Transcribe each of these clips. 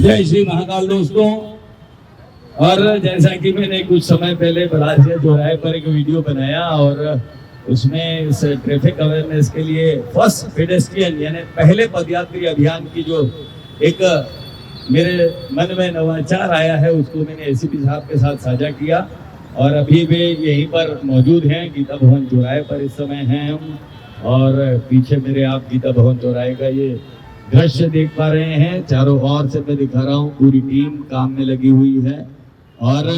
जय श्री महाकाल दोस्तों। और जैसा कि मैंने कुछ समय पहले बलासिया चौराहे पर एक वीडियो बनाया और उसमें इस ट्रैफिक अवेयरनेस के लिए फर्स्ट पेडेस्ट्रियन यानी पहले पदयात्री अभियान की जो एक मेरे मन में नवाचार आया है उसको मैंने एसीपी साहब के साथ साझा किया। और अभी भी यहीं पर मौजूद हैं, गीता भवन चौराहे पर इस समय हैं हम। और पीछे मेरे आप गीता भवन चौराहे का ये दृश्य देख पा रहे हैं। चारों ओर से मैं दिखा रहा हूँ, पूरी टीम काम में लगी हुई है और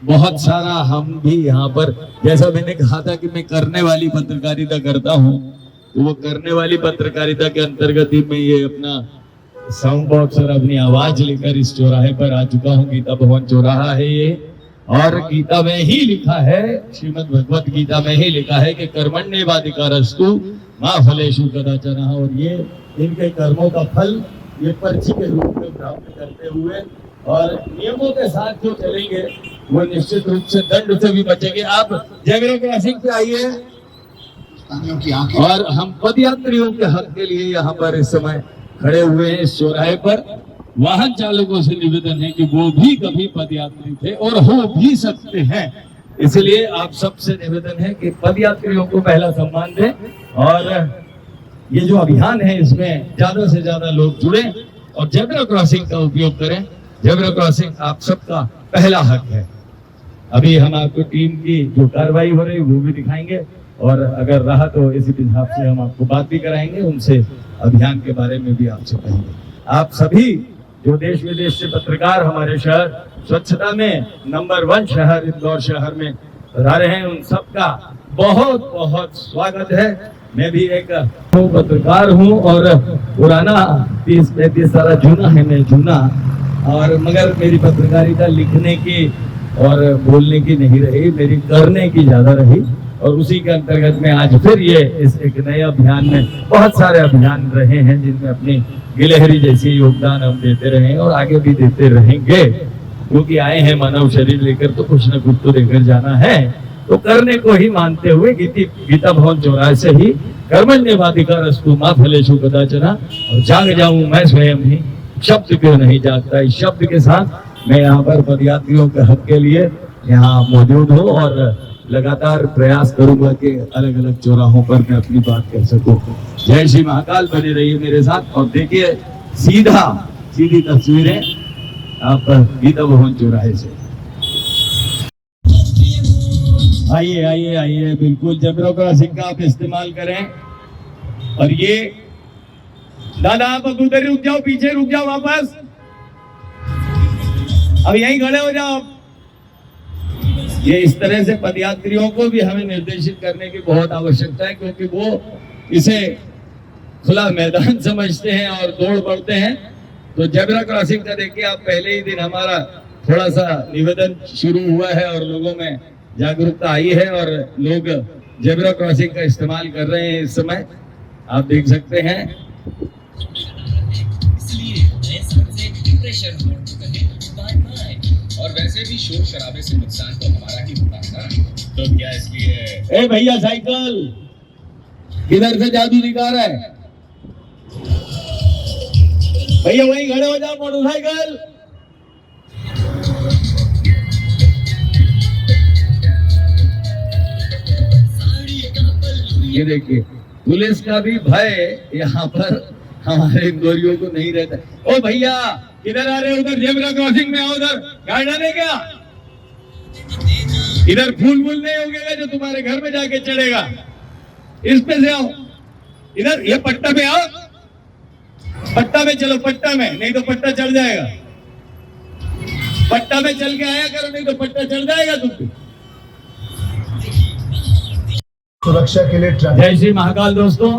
बहुत सारा हम भी यहाँ पर, जैसा मैंने कहा था कि मैं करने वाली पत्रकारिता करता हूँ, तो वो करने वाली पत्रकारिता के अंतर्गत ही मैं ये अपना साउंड बॉक्स और अपनी आवाज लेकर इस चौराहे पर आ चुका हूँ। गीता भवन चौराहा है ये, और गीता में ही लिखा है, श्रीमद् भगवत गीता में ही लिखा है कि कर्मण्येवाधिकारस्तु मा फलेषु कदाचन। और ये इनके कर्मों का फल ये पर्ची के रूप में प्राप्त करते हुए और नियमों के साथ जो चलेंगे वो निश्चित रूप से दंड से भी बचेंगे। आप जेब्रा क्रॉसिंग पे आइए और हम पदयात्रियों के हक के लिए यहाँ पर इस समय खड़े हुए हैं इस चौराहे पर। वाहन चालकों से निवेदन है कि वो भी कभी पदयात्री थे और हो भी सकते हैं, इसलिए आप सबसे निवेदन है कि पदयात्रियों को पहला सम्मान दें और ये जो अभियान है इसमें ज्यादा से ज्यादा लोग जुड़े और जेब्रा क्रॉसिंग का उपयोग करें। जेब्रा क्रॉसिंग आप सबका पहला हक है। अभी हम आपको टीम की जो कार्रवाई हो रही है वो भी दिखाएंगे और अगर रहा तो इसी हिसाब से हम आपको बात भी कराएंगे, उनसे अभियान के बारे में भी आपसे कहेंगे। आप सभी जो देश विदेश से पत्रकार हमारे शहर स्वच्छता में नंबर 1 शहर इंदौर शहर में पधारे हैं, उन सबका बहुत बहुत स्वागत है। मैं भी एक पत्रकार हूं और पुराना 30-35 साल जूना है, मैं जूना, और मगर मेरी पत्रकारिता लिखने की और बोलने की नहीं रही, मेरी करने की ज्यादा रही। और उसी के अंतर्गत में आज फिर ये इस एक नए अभियान में, बहुत सारे अभियान रहे हैं जिनमें अपनी गिलहरी जैसी योगदान हम देते रहे और आगे भी देते रहेंगे, क्योंकि आए हैं मानव शरीर लेकर तो कुछ न कुछ तो लेकर जाना है। तो करने को ही मानते हुए गीता भवन चौराहे से ही कर्मण्येवाधिकारस्तु मा फलेषु कदाचन, और जाग जाऊं मैं स्वयं ही, शब्द क्यों नहीं जागता। इस शब्द के साथ मैं यहाँ पर पदयात्रियों के हक के लिए यहाँ मौजूद हूँ और लगातार प्रयास करूंगा कि अलग अलग चौराहों पर मैं अपनी बात कर सकूं। जय श्री महाकाल, बने रहिए मेरे साथ और देखिए सीधी तस्वीरें आप गीता भवन चौराहे से। आइए आइए आइए, बिल्कुल जेब्रा क्रॉसिंग का आप इस्तेमाल करें। और ये दादा आप उधर रुक जाओ, पीछे रुक जाओ, वापस अब यहीं खड़े हो जाओ। ये इस तरह से पदयात्रियों को भी हमें निर्देशित करने की बहुत आवश्यकता है, क्योंकि वो इसे खुला मैदान समझते हैं और दौड़ पड़ते हैं। तो जेब्रा क्रॉसिंग का देखिए, आप पहले ही दिन हमारा थोड़ा सा निवेदन शुरू हुआ है और लोगों में जागरूकता आई है और लोग जेब्रा क्रॉसिंग का इस्तेमाल कर रहे हैं इस समय, आप देख सकते हैं। और वैसे भी शोर शराबे से नुकसान तो हमारा ही होता है ना, तो क्या इसलिए। ए भैया साइकिल किधर से जादू दिखा रहा है भैया, वहीं खड़े हो जाओ, मोटरसाइकिल। ये देखिए, पुलिस का भी भय यहाँ पर हमारे इंदौरियों को नहीं रहता। ओ भैया किधर आ रहे हो, उधर जेब्रा क्रॉसिंग में आओ, उधर गाड़ी डाले क्या, इधर फूल नहीं होगा जो तुम्हारे घर में जाके चढ़ेगा, इस पे से आओ, इधर ये पट्टा में आओ, पट्टा में चलो, पट्टा में, नहीं तो पट्टा चढ़ जाएगा। पट्टा में चल के आया करो, नहीं तो पट्टा चढ़ जाएगा तुम पे। सुरक्षा के लिए जय श्री महाकाल दोस्तों,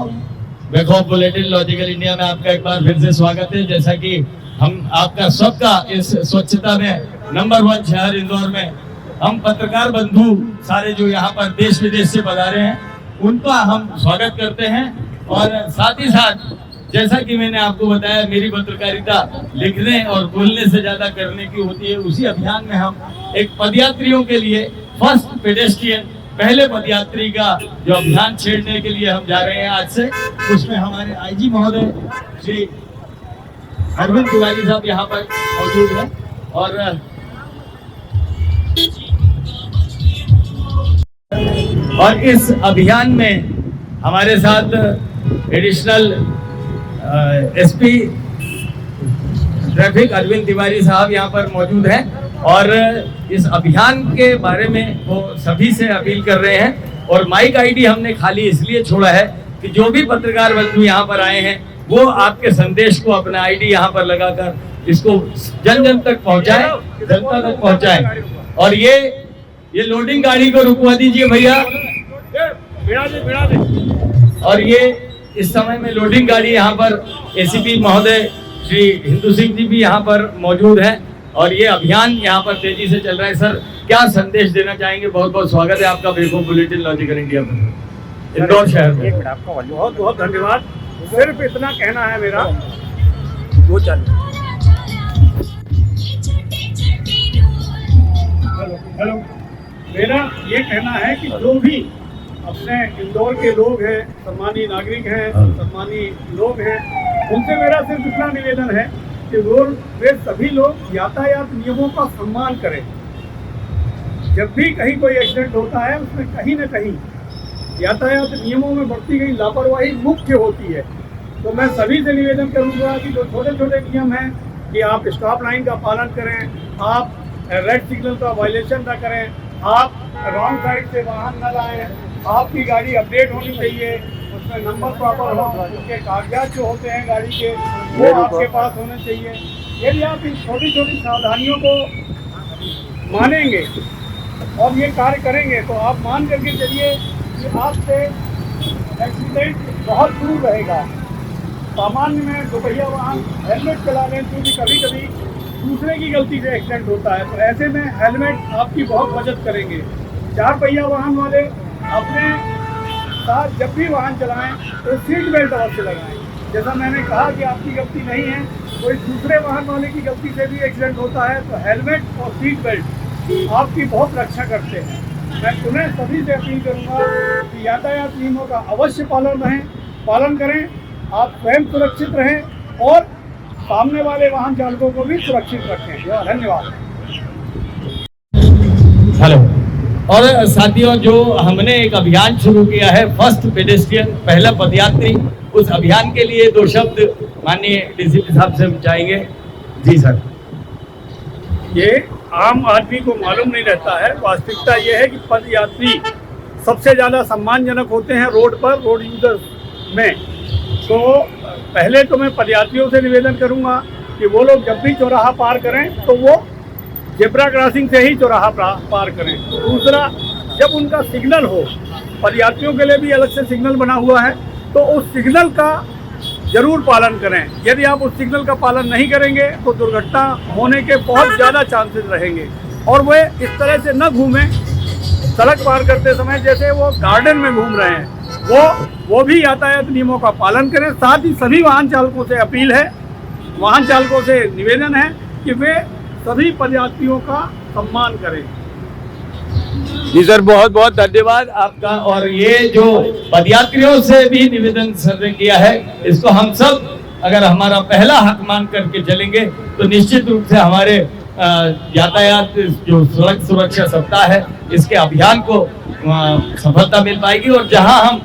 बैकऑफ बुलेटिन लॉजिकल इंडिया में आपका एक बार फिर से स्वागत है। जैसा कि हम आपका सबका इस स्वच्छता में नंबर 1 शहर इंदौर में हम पत्रकार बंधु सारे जो यहाँ पर देश विदेश से पधारे हैं उनका हम स्वागत करते हैं। और साथ ही साथ जैसा कि मैंने आपको बताया, मेरी पत्रकारिता लिखने और बोलने से ज्यादा करने की होती है। उसी अभियान में हम एक पदयात्रियों के लिए फर्स्ट पेडेस्ट्रियन, पहले पदयात्री का जो अभियान छेड़ने के लिए हम जा रहे हैं आज से, उसमें हमारे आईजी महोदय श्री अरविंद तिवारी साहब यहाँ पर मौजूद हैं और इस अभियान में हमारे साथ additional SP traffic Arvind Tiwari साहब यहाँ पर मौजूद हैं और इस अभियान के बारे में वो सभी से अपील कर रहे हैं। और माइक आईडी हमने खाली इसलिए छोड़ा है कि जो भी पत्रकार बंधु यहाँ पर आए हैं वो आपके संदेश को अपना आईडी यहाँ पर लगाकर इसको जन जन तक पहुँचाए, जनता तक पहुँचाए। और ये लोडिंग गाड़ी को रुकवा दीजिए भैया। और ये इस समय में लोडिंग गाड़ी यहाँ पर एसीपी महोदय श्री हिंदू सिंह जी भी यहाँ पर मौजूद हैं और ये अभियान यहाँ पर तेजी से चल रहा है। सर क्या संदेश देना चाहेंगे? बहुत बहुत स्वागत है आपका बेको बुलेटिन लॉजिकल इंडिया में इंदौर शहर में। आपका बहुत बहुत धन्यवाद। सिर्फ इतना कहना है मेरा, वो चल हेलो मेरा ये कहना है कि जो भी अपने इंदौर के लोग हैं, सम्मानीय नागरिक हैं, सम्मानीय लोग हैं, उनसे मेरा सिर्फ इतना निवेदन है कि वे सभी लोग यातायात नियमों का सम्मान करें। जब भी कहीं कोई एक्सीडेंट होता है उसमें कहीं न कहीं यातायात नियमों में बढ़ती गई लापरवाही मुख्य होती है। तो मैं सभी से निवेदन करूंगा कि जो छोटे छोटे नियम हैं कि आप स्टॉप लाइन का पालन करें, आप रेड सिग्नल का वायलेशन ना करें, आप रॉन्ग साइड से वाहन न लाएं, आपकी गाड़ी अपडेट होनी चाहिए, उसमें नंबर प्रॉपर हो, उसके कागजात जो होते हैं गाड़ी के वो आपके पास होने चाहिए। यदि आप इन छोटी छोटी सावधानियों को मानेंगे और ये कार्य करेंगे तो आप मान करके चलिए कि आपसे एक्सीडेंट बहुत दूर रहेगा। सामान्य में दोपहिया वाहन हेलमेट चला लें तो भी कभी कभी दूसरे की गलती से एक्सीडेंट होता है, तो ऐसे में हेलमेट आपकी बहुत मदद करेंगे। चार पहिया वाहन वाले अपने साथ जब भी वाहन चलाएं तो सीट बेल्ट अवश्य लगाएं। जैसा मैंने कहा कि आपकी गलती नहीं है, कोई दूसरे वाहन वाले की गलती से भी एक्सीडेंट होता है तो हेलमेट और सीट बेल्ट आपकी बहुत रक्षा करते हैं। मैं पुनः सभी से अपील करूंगा कि यातायात नियमों का अवश्य पालन करें, आप स्वयं सुरक्षित रहें और सामने वाले वाहन चालकों को भी सुरक्षित रखें। धन्यवाद। हेलो। और साथियों, जो हमने एक अभियान शुरू किया है फर्स्ट पेडेस्ट्रियन, पहला पदयात्री, उस अभियान के लिए दो शब्द माननीय डीसीपी साहब से जाएंगे। जी सर। ये आम आदमी को मालूम नहीं रहता है, वास्तविकता ये है कि पदयात्री सबसे ज़्यादा सम्मानजनक होते हैं रोड पर, रोड यूजर्स में। तो पहले तो मैं पदयात्रियों से निवेदन करूंगा कि वो लोग जब भी चौराहा पार करें तो वो जेब्रा क्रॉसिंग से ही चौराहा पार करें। दूसरा, जब उनका सिग्नल हो, पदयात्रियों के लिए भी अलग से सिग्नल बना हुआ है, तो उस सिग्नल का जरूर पालन करें। यदि आप उस सिग्नल का पालन नहीं करेंगे तो दुर्घटना होने के बहुत ज़्यादा चांसेस रहेंगे। और वे इस तरह से न घूमें सड़क पार करते समय जैसे वो गार्डन में घूम रहे हैं, वो भी यातायात नियमों का पालन करें। साथ ही सभी वाहन चालकों से अपील है, वाहन चालकों से निवेदन है कि वे सभी पदयात्रियों का सम्मान करें। जी सर, बहुत बहुत धन्यवाद आपका। और ये जो पदयात्रियों से भी निवेदन सर ने किया है, इसको हम सब अगर हमारा पहला हक मान करके चलेंगे तो निश्चित रूप से हमारे यातायात जो सड़क सुरक्षा सप्ताह है इसके अभियान को सफलता मिल पाएगी। और जहां हम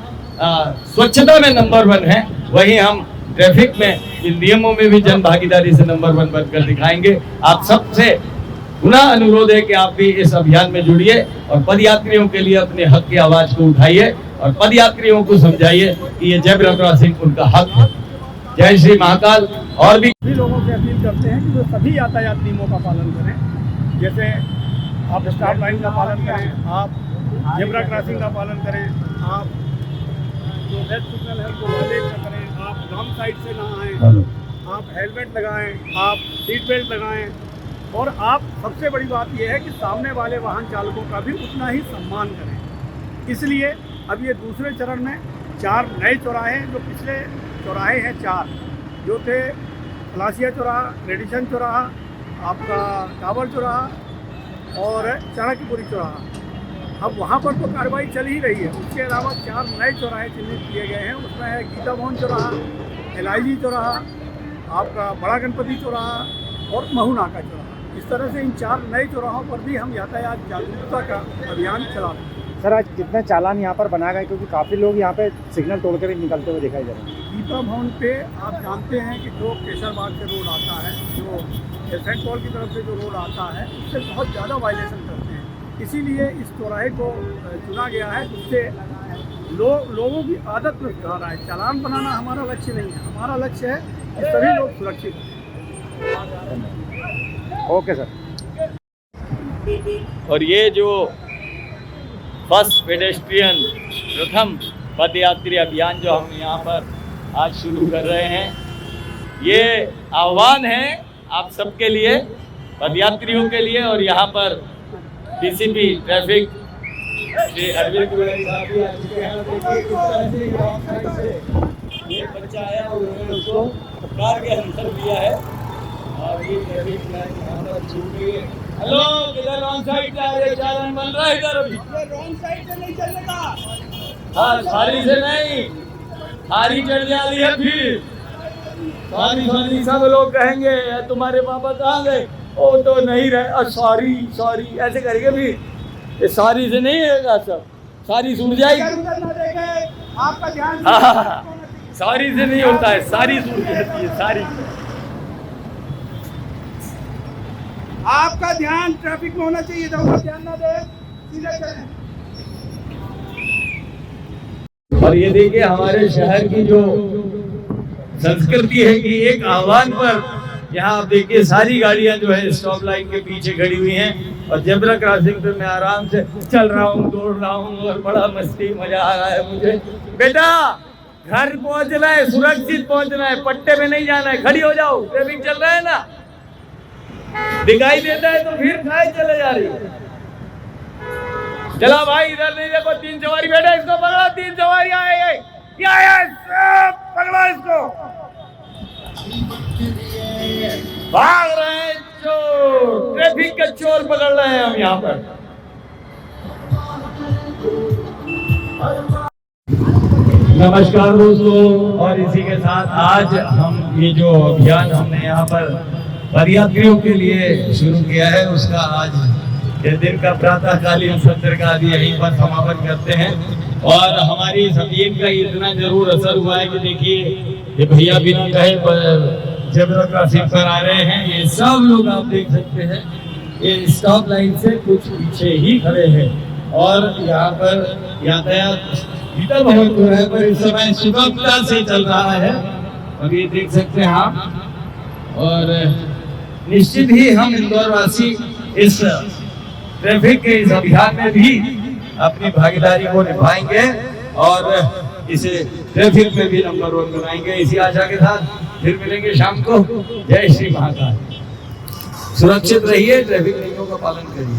स्वच्छता में नंबर 1 हैं, वहीं हम ट्रैफिक में इन नियमों में भी जन भागीदारी से नंबर 1 बनकर दिखाएंगे। आप सबसे पुनः अनुरोध है कि आप भी इस अभियान में जुड़िए और पदयात्रियों के लिए अपने हक की आवाज को उठाइए और पदयात्रियों को समझाइए कि ये जेब्रा क्रॉसिंग उनका हक है। जय श्री महाकाल। और भी सभी लोगों से अपील करते हैं कि वो सभी यातायात नियमों का पालन करें। जैसे आप स्टॉप लाइन का पालन करें, आप जेब्रा क्रॉसिंग का पालन करें, आप जो रेड सिग्नल है उसको वायलेट न करें, आप रॉन्ग साइड से ना आएँ, आप हेलमेट लगाएं, आप सीट बेल्ट लगाएं। और आप सबसे बड़ी बात यह है कि सामने वाले वाहन चालकों का भी उतना ही सम्मान करें। इसलिए अब ये दूसरे चरण में 4 नए चौराहे, जो पिछले चौराहे हैं 4 जो थे, पलासिया चौराहा, रेडिसन चौराहा, आपका टावर चौराहा और चाणक्यपुरी चौराहा, अब वहाँ पर तो कार्रवाई चल ही रही है। उसके अलावा 4 नए चौराहे चिन्हित किए गए हैं। उसमें है गीता भवन चौराहा, LIG चौराहा आपका बड़ा गणपति चौराहा और महू नाका चौराहा। इस तरह से इन 4 नए चौराहों पर भी हम यातायात जागरूकता का अभियान चला रहे हैं। सर आज कितने चालान यहाँ पर बनाए गए, क्योंकि काफ़ी लोग यहाँ पे सिग्नल तोड़कर ही निकलते हुए दिखाई दे रहे हैं। दीपा भवन पे आप जानते हैं कि जो केसरबाग से रोड आता है, जो एलिफेंट फॉल की तरफ से जो रोड आता है, उससे बहुत ज़्यादा वायलेशन करते हैं। इसीलिए इस चौराहे को चुना गया है, जिससे लोगों की आदत में सुधार आए। चालान बनाना हमारा लक्ष्य नहीं है, हमारा लक्ष्य है कि सभी लोग सुरक्षित रहें। Okay sir. और ये जो फर्स्ट पेडेस्ट्रियन प्रथम पदयात्री अभियान जो हम यहाँ पर आज शुरू कर रहे हैं, ये आह्वान है आप सबके लिए, पदयात्रियों के लिए। और यहाँ पर डीसीपी ट्रैफिक श्री अरविंद तिवारी साहब भी आ चुके हैं। देखिए किस तरह से रॉन्ग साइड से ये बच्चा आया और उन्होंने उसको कार के अंदर दिया है और ये ट्रैफिक लाइट यहाँ पर छूट गई है। हेलो, किधर रॉन्ग साइड से आ रहे, चालान बन रहा है इधर अभी। रॉन्ग साइड से नहीं चलने का। हाँ, सारी से नहीं, सारी चढ़ जाती है फिर सारी सब लोग कहेंगे तुम्हारे पापा कहाँ गए, ओ तो नहीं रहे, सॉरी सॉरी ऐसे करेंगे भी। ये सारी से नहीं होगा, सब सारी सूट जाएगी। आपका ध्यान सारी से नहीं होता है, सारी सूट जाती है सारी। आपका ध्यान ट्रैफिक में होना चाहिए, ध्यान ना दे, सीधे चलें। और ये देखिए हमारे शहर की जो संस्कृति है कि एक आह्वान पर यहाँ आप देखिए सारी गाड़ियां जो है स्टॉप लाइन के पीछे खड़ी हुई हैं और जेब्रा क्रॉसिंग पे मैं आराम से चल रहा हूँ, दौड़ रहा हूँ और बड़ा मस्ती मजा आ रहा है मुझे। बेटा घर पहुँचना है, सुरक्षित पहुँचना है, पट्टे में नहीं जाना है, खड़ी हो जाओ, ट्रैफिक चल रहा है ना, दिखाई देता है तो फिर खाए चले जा रही है। चला भाई इधर नहीं देखो, 3 सवारी बैठा, इसको पकड़ा, 3 सवारी आए, पकड़ा इसको। भाग रहे हैं चोर, ट्रैफिक के चोर पकड़ रहे हैं हम यहाँ पर। नमस्कार दोस्तों, और इसी के साथ आज हम ये जो अभियान हमने यहाँ पर पदयात्रियों के लिए शुरू किया है, उसका आज ये दिन का प्रातःकालीन सत्र का यहीं पर समापन करते हैं। और हमारी सबीन का इतना जरूर असर हुआ है कि देखिए ये भैया भी नहीं कहे जेब्रा क्रॉसिंग पर आ रहे हैं, ये सब लोग आप देख सकते हैं ये स्टॉप लाइन से कुछ पीछे ही खड़े हैं। और यहाँ पर यातायात गीता भवन जो है पर इस समय सुगमता से चल रहा है और ये देख सकते हैं आप। और निश्चित ही हम इंदौर वासी इस ट्रैफिक के इस अभियान में भी अपनी भागीदारी को निभाएंगे और इसे ट्रैफिक में भी नंबर 1 बनाएंगे। इसी आशा के साथ फिर मिलेंगे शाम को। जय श्री महाकाल। सुरक्षित रहिए, ट्रैफिक नियमों का पालन करिए।